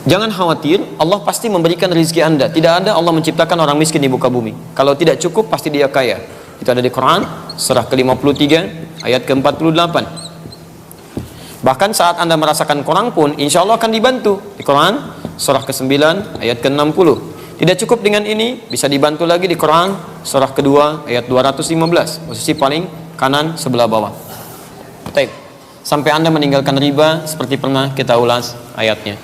Jangan khawatir, Allah pasti memberikan rezeki Anda. Tidak ada Allah menciptakan orang miskin di muka bumi. Kalau tidak cukup, pasti dia kaya. Itu ada di Quran, surah ke-53, ayat ke-48. Bahkan saat Anda merasakan kurang pun, insya Allah akan dibantu. Di Quran, surah ke-9, ayat ke-60. Tidak cukup dengan ini, bisa dibantu lagi di Quran, surah kedua, ayat 215. Posisi paling kanan sebelah bawah. Baik. Sampai Anda meninggalkan riba, seperti pernah kita ulas ayatnya.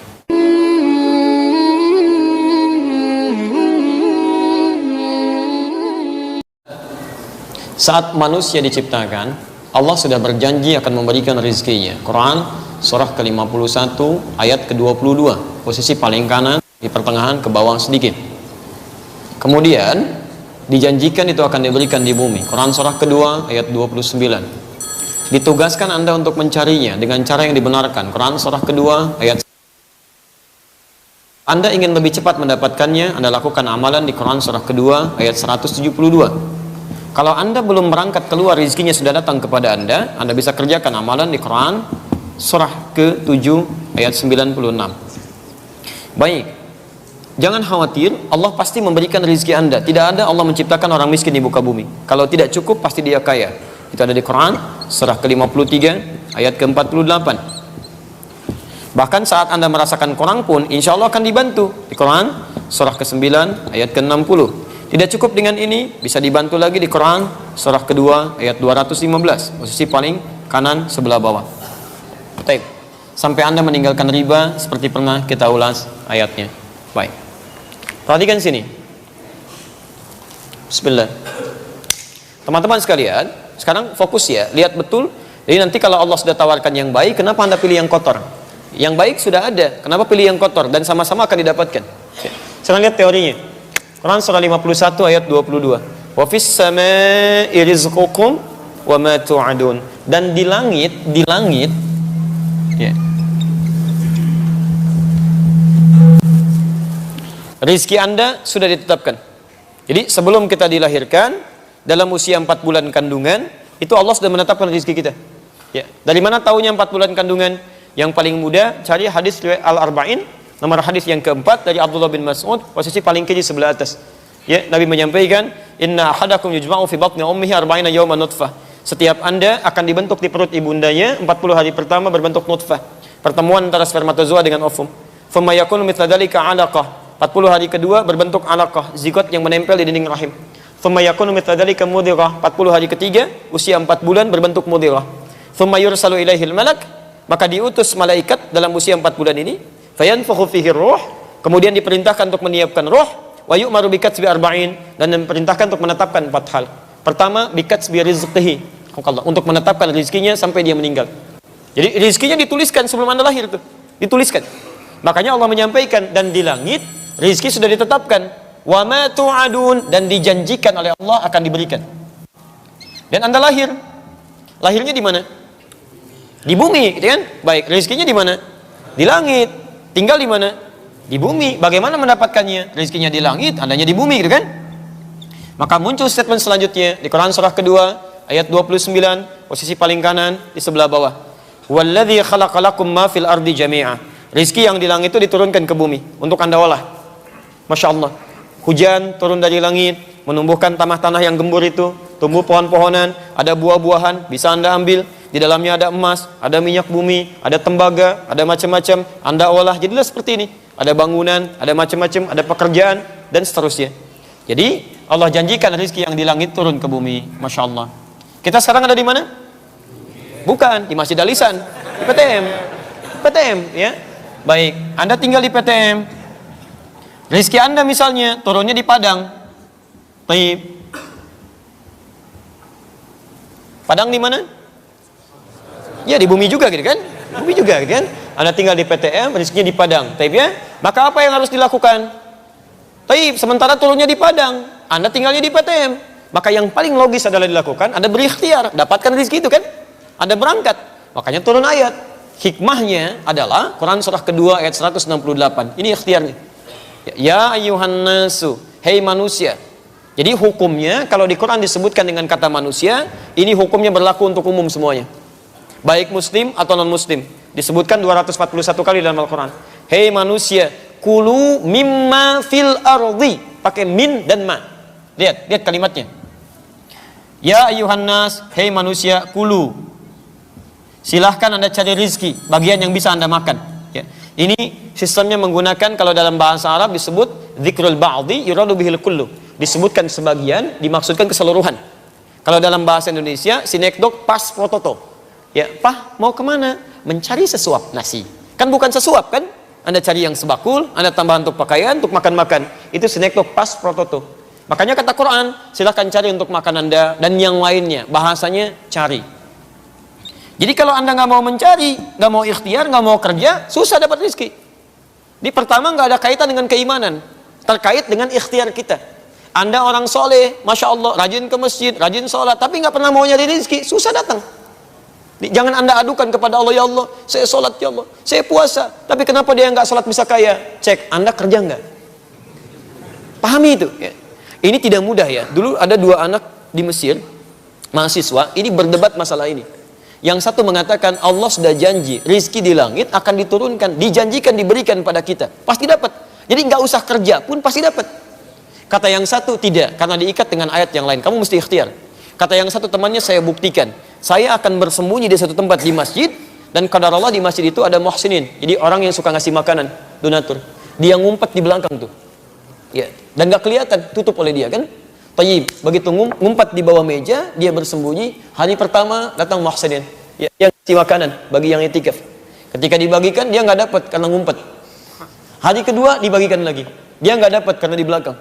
Saat manusia diciptakan, Allah sudah berjanji akan memberikan rezekinya. Quran surah ke-51 ayat ke-22, posisi paling kanan di pertengahan ke bawah sedikit. Kemudian dijanjikan itu akan diberikan di bumi. Quran surah kedua ayat 29. Ditugaskan Anda untuk mencarinya dengan cara yang dibenarkan. Quran surah kedua ayat. Anda ingin lebih cepat mendapatkannya, Anda lakukan amalan di Quran surah kedua ayat 172. Kalau Anda belum berangkat keluar, rezekinya sudah datang kepada Anda bisa kerjakan amalan di Quran surah ke-7 ayat 96. Baik, jangan khawatir, Allah pasti memberikan rezeki Anda. Tidak ada Allah menciptakan orang miskin di muka bumi. Kalau tidak cukup, pasti dia kaya. Itu ada di Quran surah ke-53 ayat ke-48. Bahkan saat Anda merasakan kurang pun, insya Allah akan dibantu. Di Quran surah ke-9 ayat ke-60. Tidak cukup dengan ini, bisa dibantu lagi di Quran surah kedua ayat 215, posisi paling kanan sebelah bawah. Baik. Sampai Anda meninggalkan riba, seperti pernah kita ulas ayatnya. Baik. Perhatikan sini. Bismillah. Teman-teman sekalian, sekarang fokus ya, lihat betul. Jadi nanti kalau Allah sudah tawarkan yang baik, kenapa Anda pilih yang kotor? Yang baik sudah ada, kenapa pilih yang kotor? Dan sama-sama akan didapatkan. Sekarang lihat teorinya. Quran surah 51 ayat 22. Wa fis samaa'i rizqukum wa ma tu'adun. Dan di langit ya. Rizki Anda sudah ditetapkan. Jadi sebelum kita dilahirkan, dalam usia 4 bulan kandungan, itu Allah sudah menetapkan rizki kita. Ya. Dari mana tahunya 4 bulan kandungan? Yang paling mudah cari hadis riwayat Al-Arba'in. Nomor hadis yang keempat dari Abdullah bin Mas'ud, posisi paling kiri sebelah atas. Ya, Nabi menyampaikan, "Inna ahadakum yujma'u fi batni ummihi 40 yawman nutfah." Setiap Anda akan dibentuk di perut ibundanya 40 hari pertama berbentuk nutfah. Pertemuan antara spermatozoa dengan ovum. Thumma yakunu mithla dzalika 'alaqah. 40 hari kedua berbentuk 'alaqah, zigot yang menempel di dinding rahim. Thumma yakunu mithla dzalika mudghah. 40 hari ketiga, usia 4 bulan berbentuk mudghah. Thumma yursalu ilaihil malak, maka diutus malaikat dalam usia 4 bulan ini. Fayanfukhu fihi ruh, kemudian diperintahkan untuk menyiapkan ruh, wa yu'maru bikatsbi arba'in, dan diperintahkan untuk menetapkan 4 hal. Pertama, bikatsbi rizqihi, untuk menetapkan rezekinya sampai dia meninggal. Jadi rezekinya dituliskan sebelum Anda lahir tuh, dituliskan. Makanya Allah menyampaikan, dan di langit rezeki sudah ditetapkan, wa ma tu'adun, dan dijanjikan oleh Allah akan diberikan. Dan Anda lahir, lahirnya di mana? Di bumi, gitu kan? Baik, rezekinya di mana? Di langit. Tinggal di mana? Di bumi. Bagaimana mendapatkannya? Rezekinya di langit, adanya di bumi, gitu kan? Maka muncul statement selanjutnya di Quran surah kedua ayat 29, posisi paling kanan di sebelah bawah. Walladzi khalaqalakum ma fil ardi jami'a. Rezeki yang di langit itu diturunkan ke bumi untuk Anda olah. Masya Allah. Hujan turun dari langit, menumbuhkan tanah-tanah yang gembur itu, tumbuh pohon-pohonan, ada buah-buahan, bisa Anda ambil. Di dalamnya ada emas, ada minyak bumi, ada tembaga, ada macam-macam. Anda olah, jadilah seperti ini. Ada bangunan, ada macam-macam, ada pekerjaan, dan seterusnya. Jadi Allah janjikan rezeki yang di langit turun ke bumi. Masya Allah. Kita sekarang ada di mana? Bukan, di Masjid Al-Ihsan, di PTM. PTM, ya. Baik, Anda tinggal di PTM. Rezeki Anda misalnya turunnya di Padang. Baik. Padang di mana? Ya di bumi juga gitu kan? Bumi juga gitu kan? Anda tinggal di PTM, rezekinya di Padang. Taib ya? Maka apa yang harus dilakukan? Taib, sementara turunnya di Padang, Anda tinggalnya di PTM. Maka yang paling logis adalah dilakukan, Anda berikhtiar, dapatkan rezeki itu kan? Anda berangkat. Makanya turun ayat. Hikmahnya adalah Quran surah kedua ayat 168. Ini ikhtiarnya. Ya ayyuhan nasu, hei manusia. Jadi hukumnya kalau di Quran disebutkan dengan kata manusia, ini hukumnya berlaku untuk umum semuanya. Baik muslim atau non muslim, disebutkan 241 kali dalam Al-Quran. hei manusia, kulu mimma fil ardi, pakai min dan ma. Lihat kalimatnya. Ya ayuhan nas, hei manusia, kulu. Silahkan Anda cari rizki, bagian yang bisa Anda makan. Ya. Ini sistemnya menggunakan, kalau dalam bahasa Arab disebut dzikrul ba'di yuradu bihil kullu. Disebutkan sebagian, dimaksudkan keseluruhan. Kalau dalam bahasa Indonesia, sinekdok pas prototo. Ya, Pah, mau kemana? Mencari sesuap nasi. Kan bukan sesuap kan? Anda cari yang sebakul, Anda tambah untuk pakaian, untuk makan-makan. Itu sinekdok pas prototo. Makanya kata Quran, silahkan cari untuk makan Anda dan yang lainnya. Bahasanya cari. Jadi kalau Anda nggak mau mencari, nggak mau ikhtiar, nggak mau kerja, susah dapat rezeki. Di pertama nggak ada kaitan dengan keimanan, terkait dengan ikhtiar kita. Anda orang soleh, masya Allah, rajin ke masjid, rajin sholat, tapi nggak pernah mau nyari rezeki, susah datang. Jangan Anda adukan kepada Allah, ya Allah, saya sholat, ya Allah, saya puasa, tapi kenapa dia nggak sholat bisa kaya? Cek, Anda kerja nggak? Pahami itu. Ya. Ini tidak mudah ya. Dulu ada 2 anak di Mesir, mahasiswa, ini berdebat masalah ini. Yang satu mengatakan Allah sudah janji, rizki di langit akan diturunkan, dijanjikan diberikan pada kita, pasti dapat. Jadi nggak usah kerja pun pasti dapat. Kata yang satu tidak, karena diikat dengan ayat yang lain. Kamu mesti ikhtiar. Kata yang satu temannya, saya buktikan, saya akan bersembunyi di satu tempat di masjid, dan qadar Allah di masjid itu ada muhsinin. Jadi orang yang suka ngasih makanan, donatur. Dia ngumpet di belakang tuh. Ya, dan nggak kelihatan, tutup oleh dia kan. Tayyib, begitu ngumpet di bawah meja, dia bersembunyi. Hari pertama datang muhsinin, ya, yang ngasih makanan bagi yang itikaf. Ketika dibagikan dia nggak dapat karena ngumpet. Hari kedua dibagikan lagi, dia nggak dapat karena di belakang.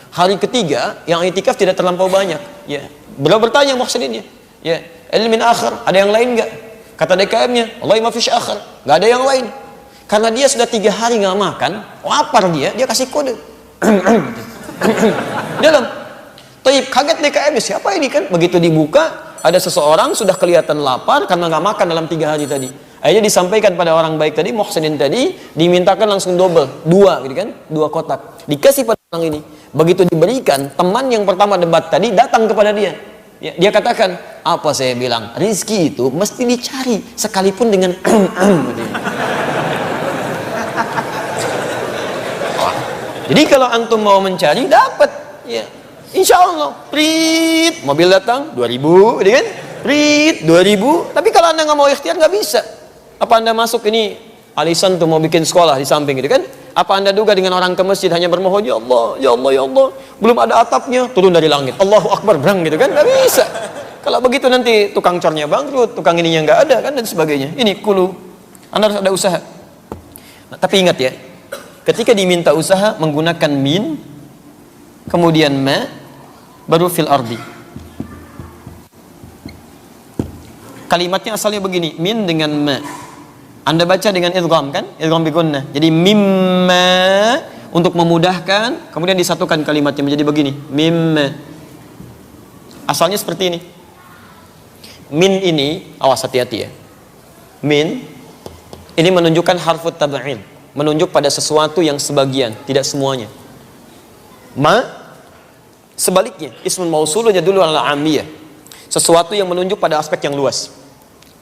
Hari ketiga yang itikaf tidak terlampau banyak. Ya, beliau bertanya muhsininnya, ya, ilmin akhir, ada yang lain nggak? Kata DKM-nya, Allah ma fish akhir, nggak ada yang lain. Karena dia sudah 3 hari nggak makan, lapar dia kasih kode. Dalam Taib, kaget DKM, siapa ini kan? Begitu dibuka, ada seseorang sudah kelihatan lapar karena nggak makan dalam 3 hari tadi. Akhirnya disampaikan pada orang baik tadi, muhsinin tadi, dimintakan langsung double, 2 gitu kan, 2 kotak. Dikasih pada orang ini. Begitu diberikan, teman yang pertama debat tadi datang kepada dia. Ya, dia katakan, apa saya bilang, rizki itu mesti dicari, sekalipun dengan Jadi kalau antum mau mencari, dapat. Ya. Insya Allah, prit, mobil datang 2000, gitu kan? Prit 2000. Tapi kalau Anda nggak mau ikhtiar, nggak bisa. Apa Anda masuk ini alisan tuh mau bikin sekolah di samping, gitu kan? Apa Anda duga dengan orang ke masjid hanya bermohon, ya Allah, ya Allah, ya Allah, belum ada atapnya, turun dari langit, Allahu Akbar, berang, gitu kan? Nggak bisa. Kalau begitu nanti tukang cornya bangkrut, tukang ininya nggak ada kan, dan sebagainya. Ini kulu, Anda harus ada usaha. Nah, tapi ingat ya, ketika diminta usaha menggunakan min, kemudian ma, baru fil ardi. Kalimatnya asalnya begini, min dengan ma. Anda baca dengan idgham kan? Idgham bi gunnah. Jadi mimma untuk memudahkan, kemudian disatukan kalimatnya menjadi begini, mimma. Asalnya seperti ini. Min ini, awas hati-hati ya. Min ini menunjukkan harfut tab'il, menunjuk pada sesuatu yang sebagian, tidak semuanya. Ma sebaliknya, ismul mausul yadullu ala amiyah, sesuatu yang menunjuk pada aspek yang luas,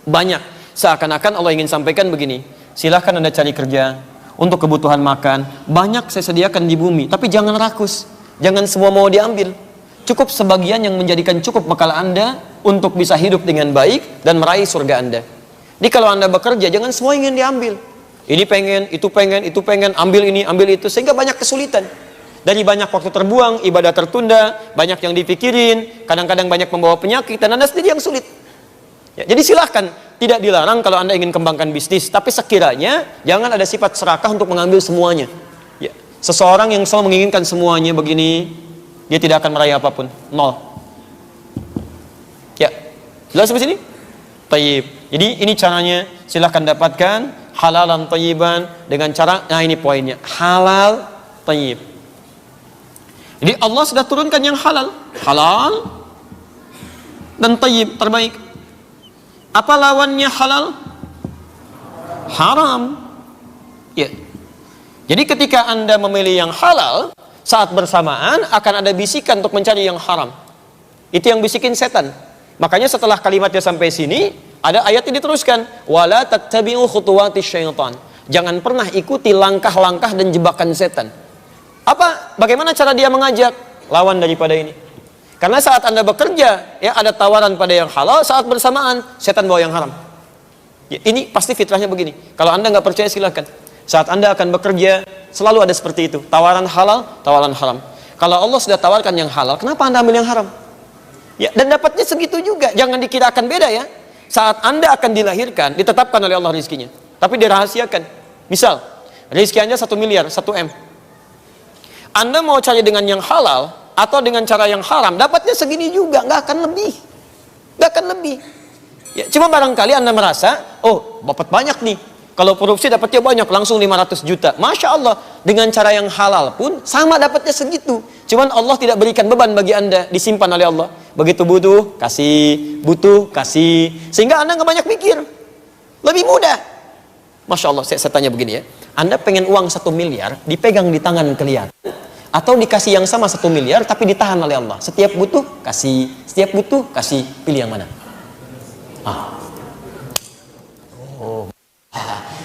banyak. Seakan-akan Allah ingin sampaikan begini, silahkan Anda cari kerja untuk kebutuhan makan, banyak saya sediakan di bumi, tapi jangan rakus, jangan semua mau diambil, cukup sebagian yang menjadikan cukup bekal Anda untuk bisa hidup dengan baik dan meraih surga Anda. Jadi kalau Anda bekerja, jangan semua ingin diambil, ini pengen, itu pengen, ambil ini, ambil itu, sehingga banyak kesulitan. Dari banyak waktu terbuang, ibadah tertunda, banyak yang dipikirin, kadang-kadang banyak membawa penyakit, dan Anda sendiri yang sulit. Ya, jadi silahkan, tidak dilarang kalau Anda ingin kembangkan bisnis, tapi sekiranya jangan ada sifat serakah untuk mengambil semuanya. Ya, seseorang yang selalu menginginkan semuanya begini, dia tidak akan meraih apapun, nol. Ya, jelas sampai sini? Tayyib. Jadi ini caranya, silahkan dapatkan halalan tayyiban dengan cara, nah ini poinnya, halal tayyib. Jadi Allah sudah turunkan yang halal, halal dan tayyib terbaik. Apa lawannya halal? Haram. Ya. Jadi ketika Anda memilih yang halal, saat bersamaan akan ada bisikan untuk mencari yang haram. Itu yang bisikin setan. Makanya setelah kalimatnya sampai sini, ada ayat yang diteruskan, wala tattabi'u khutuwatis syaitan. Jangan pernah ikuti langkah-langkah dan jebakan setan. Bagaimana cara dia mengajak? Lawan daripada ini. Karena saat Anda bekerja, ya ada tawaran pada yang halal, saat bersamaan setan bawa yang haram. Ya, ini pasti fitrahnya begini. Kalau Anda nggak percaya silakan. Saat Anda akan bekerja, selalu ada seperti itu. Tawaran halal, tawaran haram. Kalau Allah sudah tawarkan yang halal, kenapa Anda ambil yang haram? Ya, dan dapatnya segitu juga. Jangan dikira akan beda ya. Saat Anda akan dilahirkan, ditetapkan oleh Allah rizkinya. Tapi dirahasiakan. Misal, rizki Anda 1 miliar, 1 M. Anda mau cari dengan yang halal, atau dengan cara yang haram, dapatnya segini juga. Nggak akan lebih. Nggak akan lebih. Ya, cuma barangkali Anda merasa, oh, dapat banyak nih. Kalau korupsi dapatnya banyak, langsung 500 juta. Masya Allah, dengan cara yang halal pun sama dapatnya segitu. Cuman Allah tidak berikan beban bagi Anda, disimpan oleh Allah. Begitu butuh, kasih. Sehingga Anda nggak banyak mikir. Lebih mudah. Masya Allah, saya tanya begini ya. Anda pengen uang 1 miliar, dipegang di tangan kelihatan. Atau dikasih yang sama 1 miliar, tapi ditahan oleh Allah. Setiap butuh, kasih. Setiap butuh, kasih. Pilih yang mana?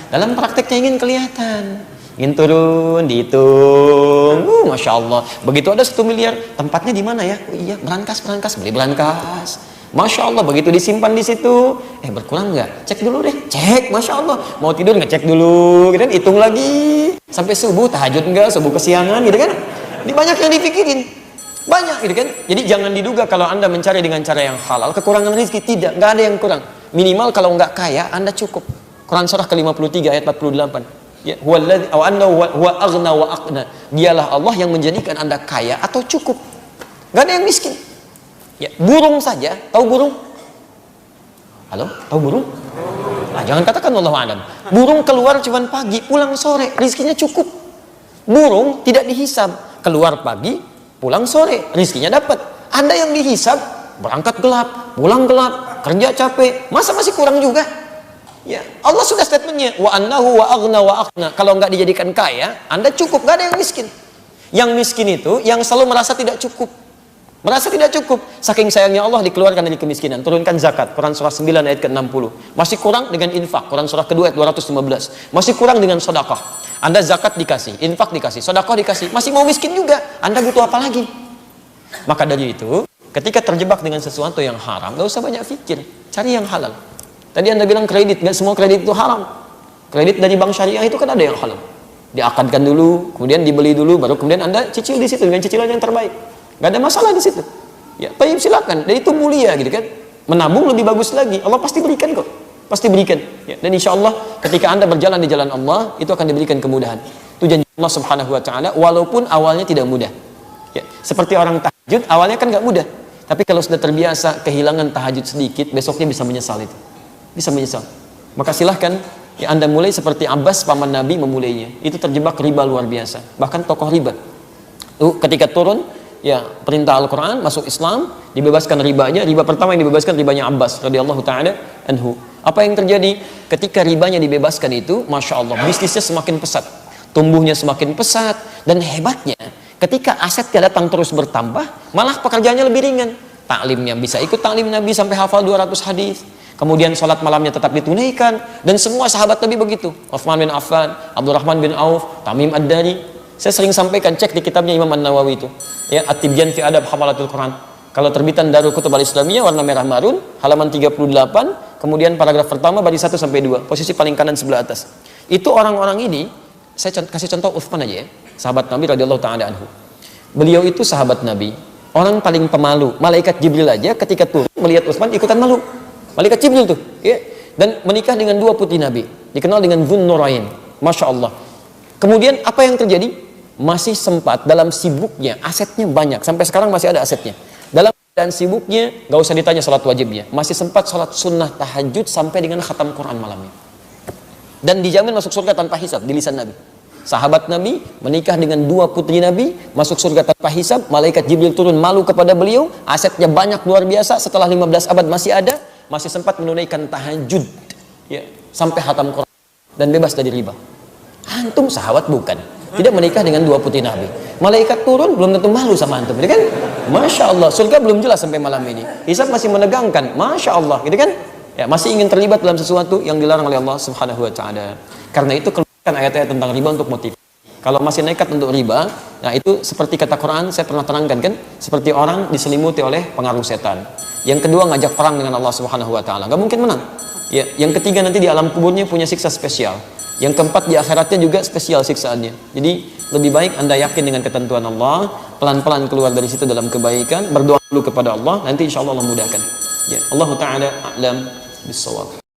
Dalam prakteknya ingin kelihatan, ingin turun, dihitung. Masya Allah. Begitu ada 1 miliar, tempatnya di mana ya? Oh iya, berangkas, beli berangkas. Masya Allah, begitu disimpan di situ, berkurang nggak? Cek dulu deh, cek. Masya Allah, mau tidur nggak? Cek dulu, gitu kan? Hitung lagi sampai subuh, tahajud nggak? Subuh kesiangan, gitu kan? Ini banyak yang dipikirin, banyak, gitu kan? Jadi jangan diduga kalau Anda mencari dengan cara yang halal, kekurangan rezeki. Tidak, nggak ada yang kurang. Minimal kalau nggak kaya, Anda cukup. Quran surah ke-53 ayat 48. Ya, huwa aghna wa aqna. Dialah Allah yang menjadikan Anda kaya atau cukup. Nggak ada yang miskin. Ya, burung saja, tahu burung? Halo, tahu burung? Nah, jangan katakan wallahu a'lam. Burung keluar cuma pagi, pulang sore, rizkinya cukup. Burung tidak dihisab, keluar pagi, pulang sore, rizkinya dapat. Anda yang dihisab, berangkat gelap, pulang gelap, kerja capek, masa masih kurang juga? Ya, Allah sudah statementnya, wa annahu wa aghna wa aqna. Kalau nggak dijadikan kaya, Anda cukup, nggak ada yang miskin. Yang miskin itu yang selalu merasa tidak cukup. Merasa tidak cukup. Saking sayangnya Allah dikeluarkan dari kemiskinan. Turunkan zakat. Quran surah 9 ayat ke-60. Masih kurang dengan infak. Quran surah kedua ayat 215. Masih kurang dengan sedekah. Anda zakat dikasih, infak dikasih, sedekah dikasih. Masih mau miskin juga. Anda butuh apa lagi? Maka dari itu, ketika terjebak dengan sesuatu yang haram, gak usah banyak pikir. Cari yang halal. Tadi Anda bilang kredit. Gak semua kredit itu haram. Kredit dari bank syariah itu kan ada yang halal. Diakadkan dulu, kemudian dibeli dulu, baru kemudian Anda cicil di situ dengan cicilan yang terbaik. Gak ada masalah di situ. Ya, tapi silakan. Dan itu mulia gitu kan. Menabung lebih bagus lagi. Allah pasti berikan kok. Pasti berikan. Ya, dan insya Allah ketika Anda berjalan di jalan Allah, itu akan diberikan kemudahan. Itu janji Allah Subhanahu wa taala, walaupun awalnya tidak mudah. Ya, seperti orang tahajud, awalnya kan gak mudah. Tapi kalau sudah terbiasa kehilangan tahajud sedikit, besoknya bisa menyesal itu. Bisa menyesal. Maka silahkan ya Anda mulai seperti Abbas paman Nabi memulainya. Itu terjebak riba luar biasa. Bahkan tokoh riba. Ketika turun ya perintah Al-Quran, masuk Islam, dibebaskan ribanya. Riba pertama yang dibebaskan ribanya Abbas radhiyallahu ta'ala anhu. Apa yang terjadi? Ketika ribanya dibebaskan itu, Masya Allah, bisnisnya semakin pesat, tumbuhnya semakin pesat. Dan hebatnya, ketika asetnya datang terus bertambah, malah pekerjaannya lebih ringan. Taklimnya bisa ikut taklim Nabi sampai hafal 200 hadis. Kemudian sholat malamnya tetap ditunaikan. Dan semua sahabat Nabi begitu. Uthman bin Affan, Abdurrahman bin Auf, Tamim Ad-Dari. Saya sering sampaikan, cek di kitabnya Imam An-Nawawi itu. Ya, At-Tibyan fi Adab Hafalatul Quran. Kalau terbitan Darul Kutub Al-Islamiyah, warna merah marun, halaman 38, kemudian paragraf pertama, baris 1 sampai 2, posisi paling kanan sebelah atas. Itu orang-orang ini, saya kasih contoh Uthman aja ya, sahabat Nabi radhiyallahu ta'ala anhu. Beliau itu sahabat Nabi, orang paling pemalu. Malaikat Jibril aja ketika turun melihat Uthman ikutan malu. Malaikat Jibril tuh, ya. Dan menikah dengan 2 putri Nabi, dikenal dengan Dzun Nurain. Masya Allah. Kemudian apa yang terjadi? Masih sempat dalam sibuknya, asetnya banyak, sampai sekarang masih ada asetnya. Dalam keadaan sibuknya, gak usah ditanya salat wajibnya, masih sempat salat sunnah tahajud sampai dengan khatam Quran malamnya. Dan dijamin masuk surga tanpa hisab di lisan Nabi. Sahabat Nabi menikah dengan 2 putri Nabi, masuk surga tanpa hisab. Malaikat Jibril turun malu kepada beliau, asetnya banyak luar biasa, setelah 15 abad masih ada, masih sempat menunaikan tahajud ya, sampai khatam Quran dan bebas dari riba. Antum sahabat bukan? Tidak menikah dengan 2 putri Nabi. Malaikat turun belum tentu malu sama antum, gitu kan? Masya Allah, surga belum jelas sampai malam ini. Hisab masih menegangkan, Masya Allah, gitu kan? Ya, masih ingin terlibat dalam sesuatu yang dilarang oleh Allah Subhanahu wa taala. Karena itu ayat-ayat tentang riba untuk motif. Kalau masih nekat untuk riba, nah itu seperti kata Quran, saya pernah terangkan kan, seperti orang diselimuti oleh pengaruh setan. Yang kedua ngajak perang dengan Allah Subhanahu wa taala, nggak mungkin menang. Ya, yang ketiga nanti di alam kuburnya punya siksa spesial. Yang keempat di akhiratnya juga spesial siksaannya. Jadi lebih baik Anda yakin dengan ketentuan Allah, pelan-pelan keluar dari situ dalam kebaikan, berdoa dulu kepada Allah, nanti insya Allah Allah mudahkan. Ya, Allah taala a'lam bissawab.